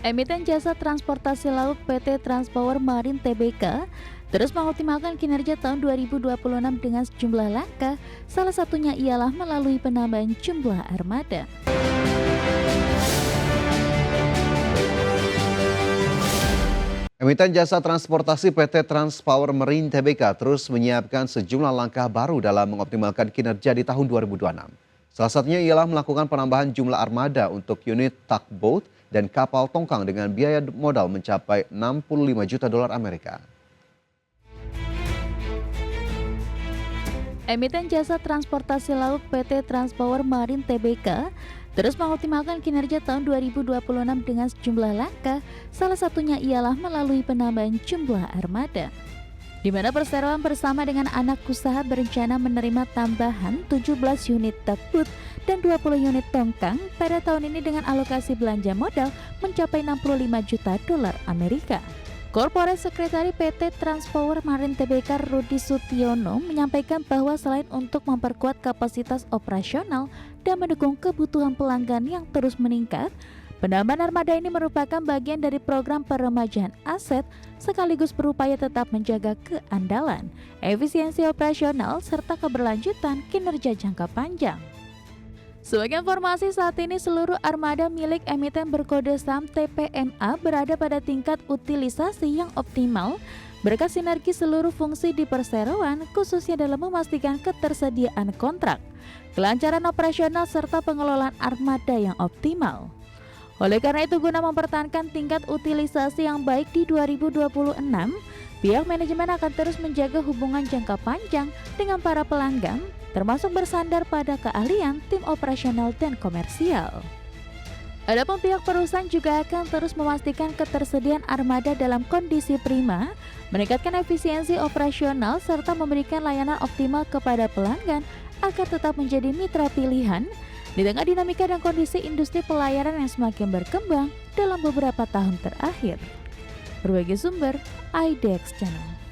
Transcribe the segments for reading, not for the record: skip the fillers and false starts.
Emiten jasa transportasi laut PT Transpower Marine Tbk terus mengoptimalkan kinerja tahun 2026 dengan sejumlah langkah, salah satunya ialah melalui penambahan jumlah armada. Emiten jasa transportasi PT Transpower Marine Tbk terus menyiapkan sejumlah langkah baru dalam mengoptimalkan kinerja di tahun 2026. Salah satunya ialah melakukan penambahan jumlah armada untuk unit tugboat dan kapal tongkang dengan biaya modal mencapai 65 juta dolar Amerika. Emiten jasa transportasi laut PT Transpower Marine Tbk terus mengoptimalkan kinerja tahun 2026 dengan sejumlah langkah, salah satunya ialah melalui penambahan jumlah armada. Di mana perseroan bersama dengan anak usaha berencana menerima tambahan 17 unit tugboat dan 20 unit tongkang pada tahun ini dengan alokasi belanja modal mencapai 65 juta dolar Amerika. Korporat Sekretari PT Transpower Marine Tbk Rudi Sutiono menyampaikan bahwa selain untuk memperkuat kapasitas operasional dan mendukung kebutuhan pelanggan yang terus meningkat, penambahan armada ini merupakan bagian dari program peremajaan aset sekaligus berupaya tetap menjaga keandalan, efisiensi operasional, serta keberlanjutan kinerja jangka panjang. Sebagai informasi, saat ini seluruh armada milik emiten berkode saham TPMA berada pada tingkat utilisasi yang optimal berkat sinergi seluruh fungsi di perseroan, khususnya dalam memastikan ketersediaan kontrak, kelancaran operasional, serta pengelolaan armada yang optimal. Oleh karena itu, guna mempertahankan tingkat utilisasi yang baik di 2026, pihak manajemen akan terus menjaga hubungan jangka panjang dengan para pelanggan, termasuk bersandar pada keahlian tim operasional dan komersial. Adapun pihak perusahaan juga akan terus memastikan ketersediaan armada dalam kondisi prima, meningkatkan efisiensi operasional, serta memberikan layanan optimal kepada pelanggan agar tetap menjadi mitra pilihan di tengah dinamika dan kondisi industri pelayaran yang semakin berkembang dalam beberapa tahun terakhir. Berbagai sumber, IDX Channel.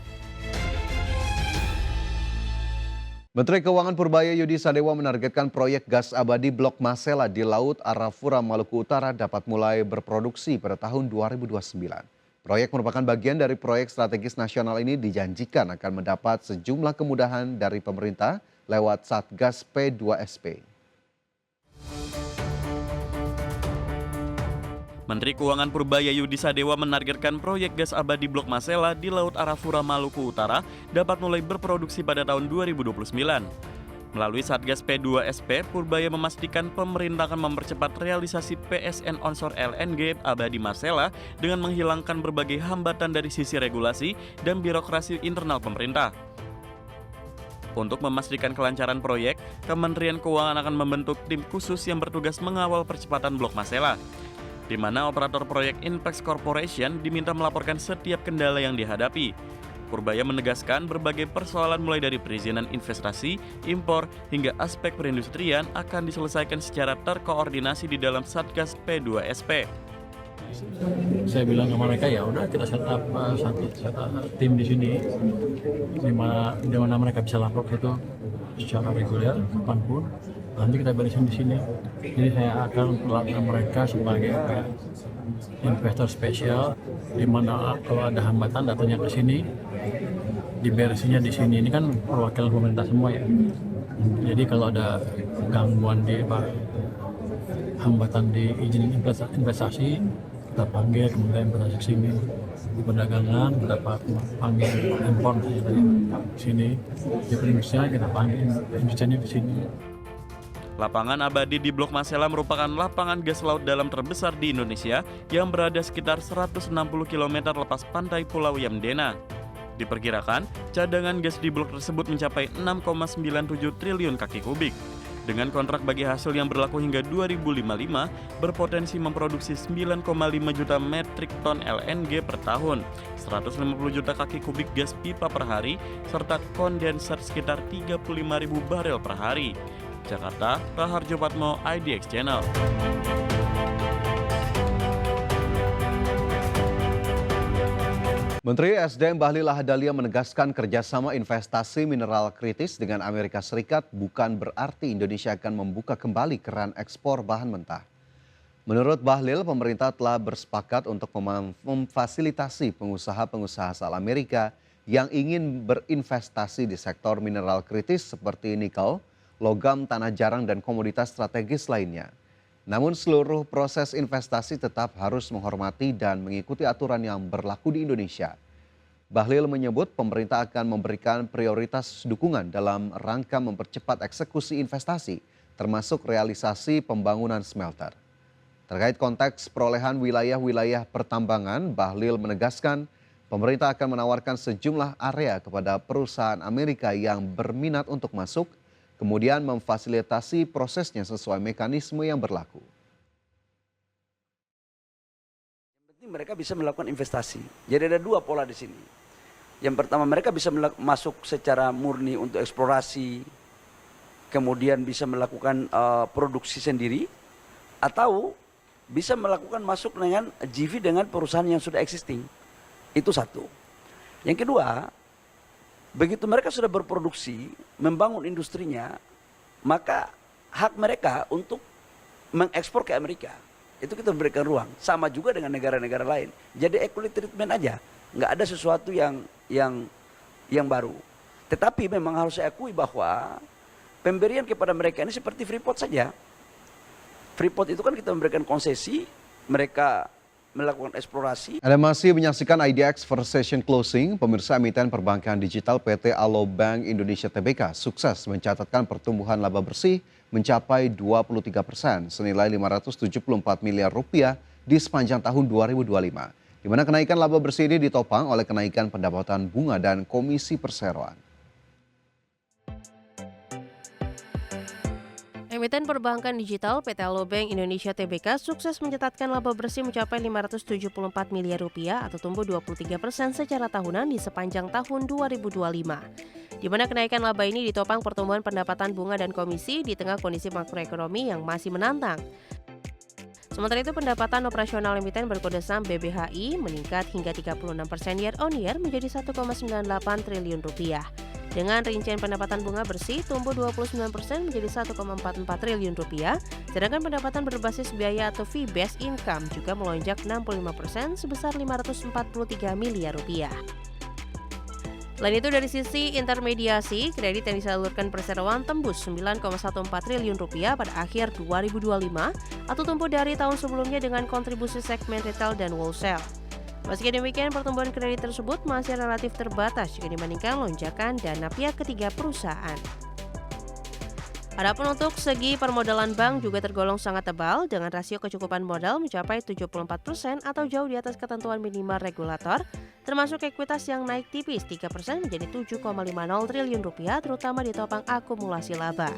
Menteri Keuangan Purbaya Yudi Sadewa menargetkan proyek gas abadi Blok Masela di Laut Arafura, Maluku Utara dapat mulai berproduksi pada tahun 2029. Proyek merupakan bagian dari proyek strategis nasional ini dijanjikan akan mendapat sejumlah kemudahan dari pemerintah lewat Satgas P2SP. Menteri Keuangan Purbaya Yudi Sadewa menargetkan proyek gas abadi Blok Masela di Laut Arafura, Maluku Utara dapat mulai berproduksi pada tahun 2029. Melalui Satgas P2SP, Purbaya memastikan pemerintah akan mempercepat realisasi PSN onshore LNG abadi Masela dengan menghilangkan berbagai hambatan dari sisi regulasi dan birokrasi internal pemerintah. Untuk memastikan kelancaran proyek, Kementerian Keuangan akan membentuk tim khusus yang bertugas mengawal percepatan Blok Masela, di mana operator proyek Inpex Corporation diminta melaporkan setiap kendala yang dihadapi. Purbaya menegaskan berbagai persoalan mulai dari perizinan investasi, impor, hingga aspek perindustrian akan diselesaikan secara terkoordinasi di dalam Satgas P2SP. Saya bilang ke mereka, ya udah kita set up tim di sini, di mana mereka bisa lapor itu secara reguler kapanpun. Nanti kita beresin di sini. Jadi saya akan melakukan mereka sebagai investor spesial, di mana kalau ada hambatan datanya ke sini, diberesinya di sini. Ini kan perwakilan pemerintah semua ya. Jadi kalau ada gangguan di hambatan di izin investasi, kita panggil Kementerian Investasi ke sini. Di perdagangan kita panggil impor dari sini. Di perindustrian kita panggil industrinya di sini. Lapangan abadi di Blok Masela merupakan lapangan gas laut dalam terbesar di Indonesia yang berada sekitar 160 km lepas pantai Pulau Yamdena. Diperkirakan, cadangan gas di blok tersebut mencapai 6,97 triliun kaki kubik. Dengan kontrak bagi hasil yang berlaku hingga 2055, berpotensi memproduksi 9,5 juta metrik ton LNG per tahun, 150 juta kaki kubik gas pipa per hari, serta kondenser sekitar 35.000 barel per hari. Jakarta, Raharjo Patmo, IDX Channel. Menteri SDM Bahlil Lahadalia menegaskan kerjasama investasi mineral kritis dengan Amerika Serikat bukan berarti Indonesia akan membuka kembali keran ekspor bahan mentah. Menurut Bahlil, pemerintah telah bersepakat untuk memfasilitasi pengusaha-pengusaha asal Amerika yang ingin berinvestasi di sektor mineral kritis seperti nikel, logam tanah jarang dan komoditas strategis lainnya. Namun seluruh proses investasi tetap harus menghormati dan mengikuti aturan yang berlaku di Indonesia. Bahlil menyebut pemerintah akan memberikan prioritas dukungan dalam rangka mempercepat eksekusi investasi, termasuk realisasi pembangunan smelter. Terkait konteks perolehan wilayah-wilayah pertambangan, Bahlil menegaskan pemerintah akan menawarkan sejumlah area kepada perusahaan Amerika yang berminat untuk masuk, kemudian memfasilitasi prosesnya sesuai mekanisme yang berlaku. Yang penting mereka bisa melakukan investasi. Jadi ada dua pola di sini. Yang pertama, mereka bisa masuk secara murni untuk eksplorasi, kemudian bisa melakukan produksi sendiri, atau bisa melakukan masuk dengan JV dengan perusahaan yang sudah existing. Itu satu. Yang kedua, begitu mereka sudah berproduksi, membangun industrinya, maka hak mereka untuk mengekspor ke Amerika. Itu kita memberikan ruang. Sama juga dengan negara-negara lain. Jadi equal treatment aja. Nggak ada sesuatu yang baru. Tetapi memang harus saya akui bahwa pemberian kepada mereka ini seperti Freeport saja. Freeport itu kan kita memberikan konsesi, mereka melakukan eksplorasi. Anda masih menyaksikan IDX First Session Closing. Pemirsa, emiten perbankan digital PT Alobank Indonesia Tbk sukses mencatatkan pertumbuhan laba bersih mencapai 23% senilai 574 miliar rupiah di sepanjang tahun 2025. Di mana kenaikan laba bersih ini ditopang oleh kenaikan pendapatan bunga dan komisi perseroan. Emiten perbankan digital PT Alobank Indonesia Tbk sukses mencatatkan laba bersih mencapai 574 miliar rupiah atau tumbuh 23% secara tahunan di sepanjang tahun 2025. Di mana kenaikan laba ini ditopang pertumbuhan pendapatan bunga dan komisi di tengah kondisi makroekonomi yang masih menantang. Sementara itu pendapatan operasional emiten berkode saham BBHI meningkat hingga 36% year on year menjadi 1,98 triliun rupiah. Dengan rincian pendapatan bunga bersih tumbuh 29% menjadi 1,44 triliun rupiah, sedangkan pendapatan berbasis biaya atau fee-based income juga melonjak 65% sebesar 543 miliar rupiah. Selain itu dari sisi intermediasi, kredit yang disalurkan perseroan tembus 9,14 triliun rupiah pada akhir 2025 atau tumbuh dari tahun sebelumnya dengan kontribusi segmen retail dan wholesale. Meski demikian, pertumbuhan kredit tersebut masih relatif terbatas jika dibandingkan lonjakan dana pihak ketiga perusahaan. Adapun untuk segi permodalan bank juga tergolong sangat tebal dengan rasio kecukupan modal mencapai 74% atau jauh di atas ketentuan minimal regulator, termasuk ekuitas yang naik tipis 3% menjadi 7,50 triliun rupiah terutama ditopang akumulasi laba.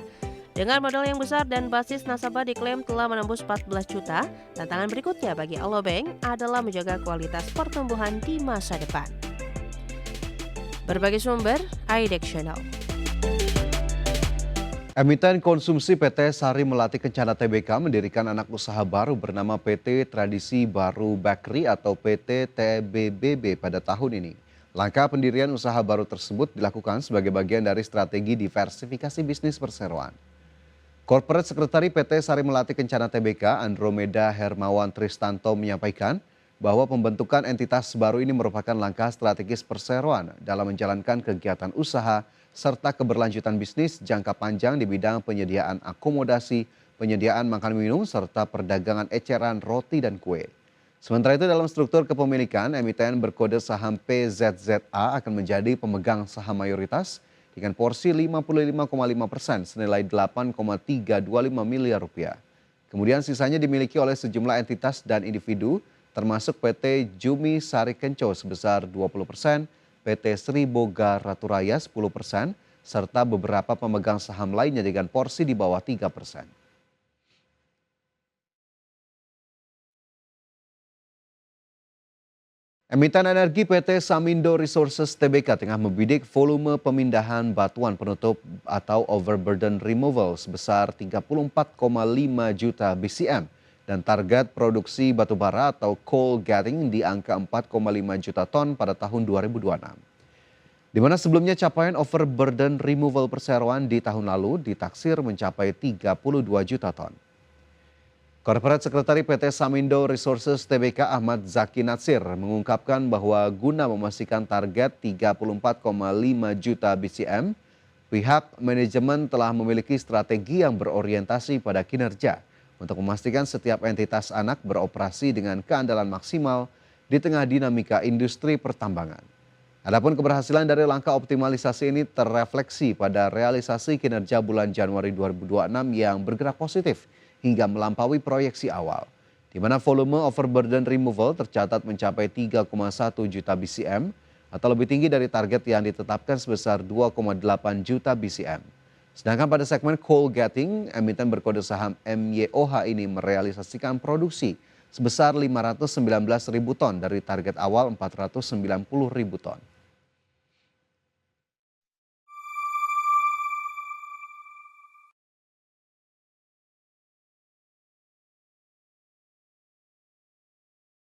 Dengan modal yang besar dan basis nasabah diklaim telah menembus 14 juta, tantangan berikutnya bagi Alobank adalah menjaga kualitas pertumbuhan di masa depan. Berbagai sumber, IDX Channel. Emiten konsumsi PT Sari Melati Kencana Tbk mendirikan anak usaha baru bernama PT Tradisi Baru Bakery atau PT TBBB pada tahun ini. Langkah pendirian usaha baru tersebut dilakukan sebagai bagian dari strategi diversifikasi bisnis perseroan. Corporate Sekretari PT Sari Melati Kencana Tbk, Andromeda Hermawan Tristanto menyampaikan bahwa pembentukan entitas baru ini merupakan langkah strategis perseroan dalam menjalankan kegiatan usaha serta keberlanjutan bisnis jangka panjang di bidang penyediaan akomodasi, penyediaan makan minum, serta perdagangan eceran roti dan kue. Sementara itu dalam struktur kepemilikan, emiten berkode saham PZZA akan menjadi pemegang saham mayoritas dengan porsi 55,5% senilai 8,325 miliar rupiah. Kemudian sisanya dimiliki oleh sejumlah entitas dan individu termasuk PT Jumi Sari Kenco sebesar 20%, PT Sri Boga Raturaya 10%, serta beberapa pemegang saham lainnya dengan porsi di bawah 3%. Emiten energi PT Samindo Resources Tbk tengah membidik volume pemindahan batuan penutup atau overburden removal sebesar 34,5 juta BCM dan target produksi batubara atau coal getting di angka 4,5 juta ton pada tahun 2026. Di mana sebelumnya capaian overburden removal perseroan di tahun lalu ditaksir mencapai 32 juta ton. Korporat Sekretari PT Samindo Resources Tbk Ahmad Zaki Natsir mengungkapkan bahwa guna memastikan target 34,5 juta BCM, pihak manajemen telah memiliki strategi yang berorientasi pada kinerja untuk memastikan setiap entitas anak beroperasi dengan keandalan maksimal di tengah dinamika industri pertambangan. Adapun keberhasilan dari langkah optimalisasi ini terrefleksi pada realisasi kinerja bulan Januari 2026 yang bergerak positif hingga melampaui proyeksi awal, di mana volume overburden removal tercatat mencapai 3,1 juta BCM atau lebih tinggi dari target yang ditetapkan sebesar 2,8 juta BCM. Sedangkan pada segmen coal getting, emiten berkode saham MYOH ini merealisasikan produksi sebesar 519.000 ton dari target awal 490.000 ton.